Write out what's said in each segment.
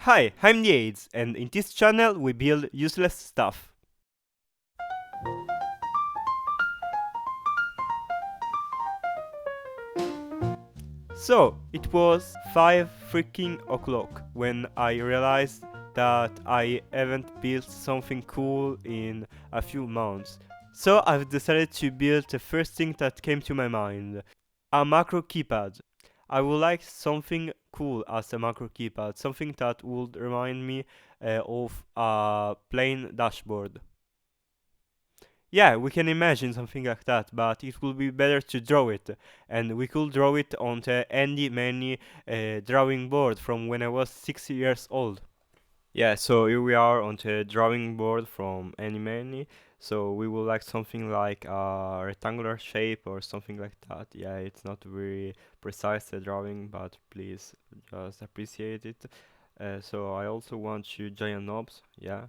Hi, I'm Yates, and in this channel we build useless stuff. So, it was 5 freaking o'clock when I realized that I haven't built something cool in a few months. So I've decided to build the first thing that came to my mind, a macro keypad. I would like something cool as a macro keypad, something that would remind me of a plain dashboard. Yeah, we can imagine something like that, but it would be better to draw it, and we could draw it on the Handy Manny drawing board from when I was 6 years old. Yeah, so here we are on the drawing board from Handy Manny. So we would like something like a rectangular shape or something like that. Yeah, it's not very precise the drawing, but please just appreciate it. So I also want two giant knobs. Yeah,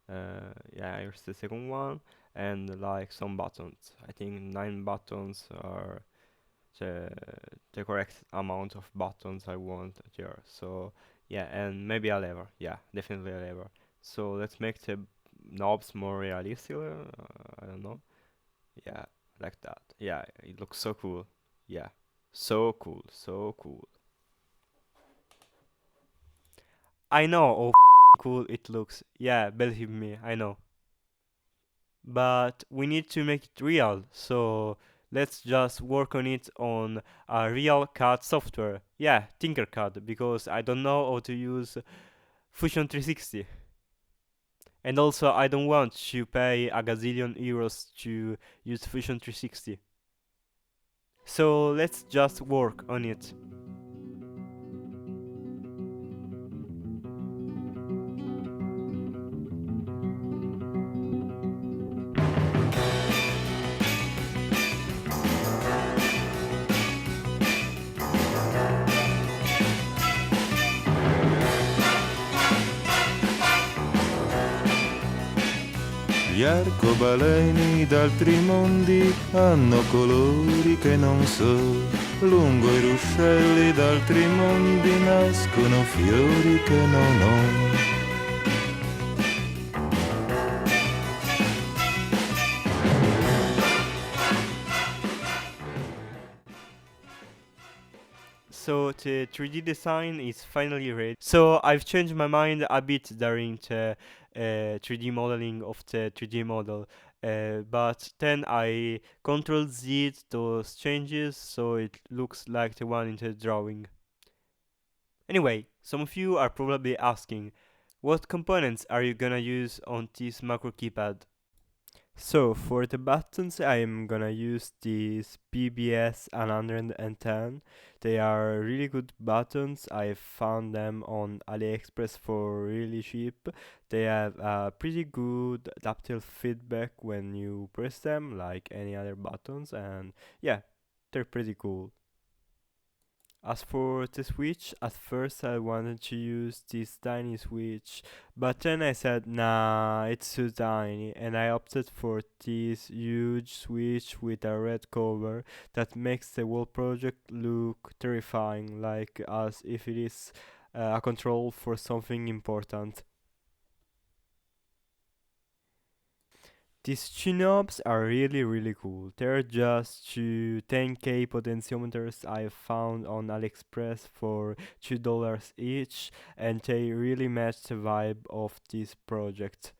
here's the second one, and like some buttons. I think 9 buttons are the correct amount of buttons I want here. So yeah, and maybe a lever. Yeah, definitely a lever. So let's make the knobs more realistic. I don't know. Yeah, like that. Yeah, it looks so cool. Yeah, so cool, so cool. I know how cool it looks. Yeah, believe me, I know. But we need to make it real, so let's just work on it on a real CAD software. Yeah, Tinkercad, because I don't know how to use Fusion 360. And also, I don't want to pay a gazillion euros to use Fusion 360. So let's just work on it. Gli arcobaleni d'altri mondi hanno colori che non so. Lungo i ruscelli d'altri mondi nascono fiori che non ho. So the 3D design is finally ready. So I've changed my mind a bit during the 3D modeling of the 3D model. But then I Control Z those changes so it looks like the one in the drawing. Anyway, some of you are probably asking, what components are you gonna use on this macro keypad? So for the buttons, I'm gonna use these PBS 110. They are really good buttons. I found them on AliExpress for really cheap. They have pretty good tactile feedback when you press them, like any other buttons, and yeah, they're pretty cool. As for the switch, at first I wanted to use this tiny switch, but then I said nah, it's too tiny, and I opted for this huge switch with a red cover that makes the whole project look terrifying, like as if it is a control for something important. These two knobs are really cool. They're just two 10K potentiometers I found on AliExpress for $2 each, and they really match the vibe of this project.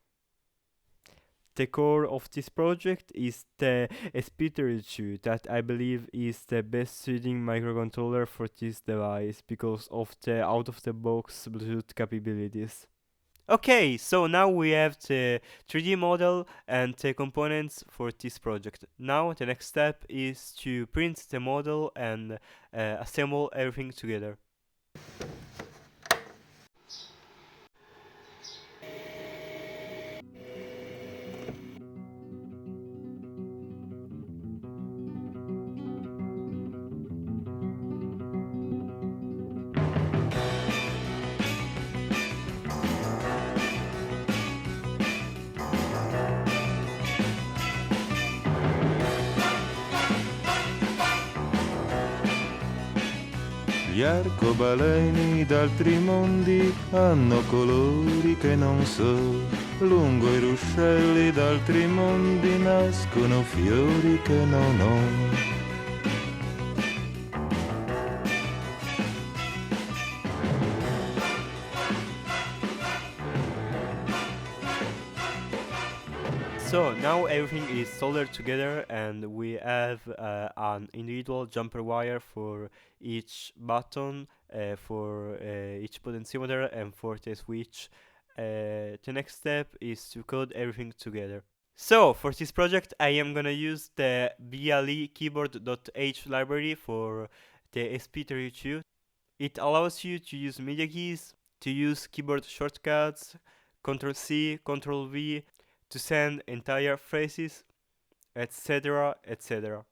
The core of this project is the SP32 that I believe is the best suiting microcontroller for this device because of the out-of-the-box Bluetooth capabilities. Okay, so now we have the 3D model and the components for this project. Now the next step is to print the model and assemble everything together. Gli arcobaleni d'altri mondi hanno colori che non so. Lungo i ruscelli d'altri mondi nascono fiori che non ho. So now everything is soldered together and we have an individual jumper wire for each button, for each potentiometer and for the switch. The next step is to code everything together. So for this project I am gonna use the BLE keyboard.h library for the SP32. It allows you to use media keys, to use keyboard shortcuts, Ctrl C, Ctrl V, to send entire phrases, etc. etc.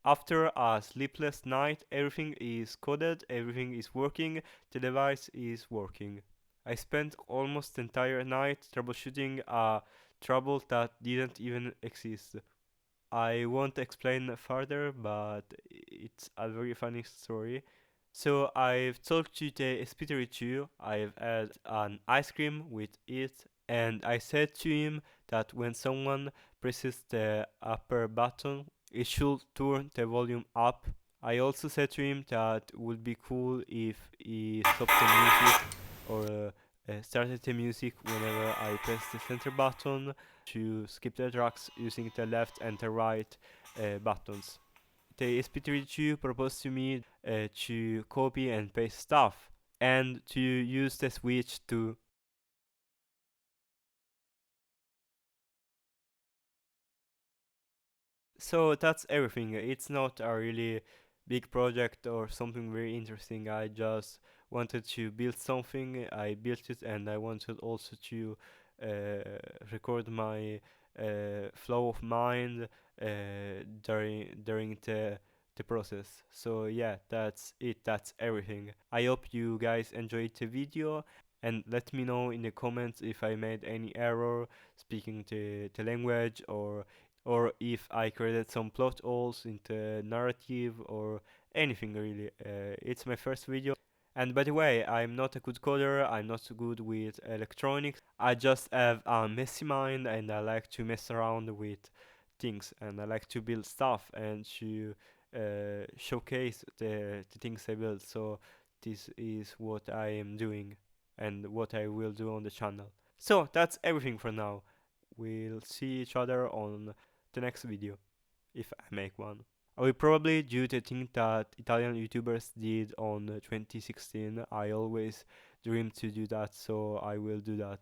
After a sleepless night, everything is coded, everything is working, the device is working. I spent almost the entire night troubleshooting a trouble that didn't even exist. I won't explain further, but it's a very funny story. So I've talked to the SP32, I've had an ice cream with it, and I said to him that when someone presses the upper button, it should turn the volume up. I also said to him that it would be cool if he stopped the music or started the music whenever I press the center button, to skip the tracks using the left and the right buttons. The SP32 proposed to me to copy and paste stuff and to use the switch to. So that's everything. It's not a really big project or something very interesting. I just wanted to build something. I built it and I wanted also to record my flow of mind during the process. So yeah, that's it. That's everything. I hope you guys enjoyed the video and let me know in the comments if I made any error speaking the language, or if I created some plot holes in the narrative or anything really. It's my first video. And by the way, I'm not a good coder, I'm not so good with electronics. I just have a messy mind and I like to mess around with things and I like to build stuff and to showcase the things I build. So this is what I am doing and what I will do on the channel. So that's everything for now. We'll see each other on the next video, if I make one. I will probably do the thing that Italian YouTubers did on 2016. I always dream to do that, so I will do that.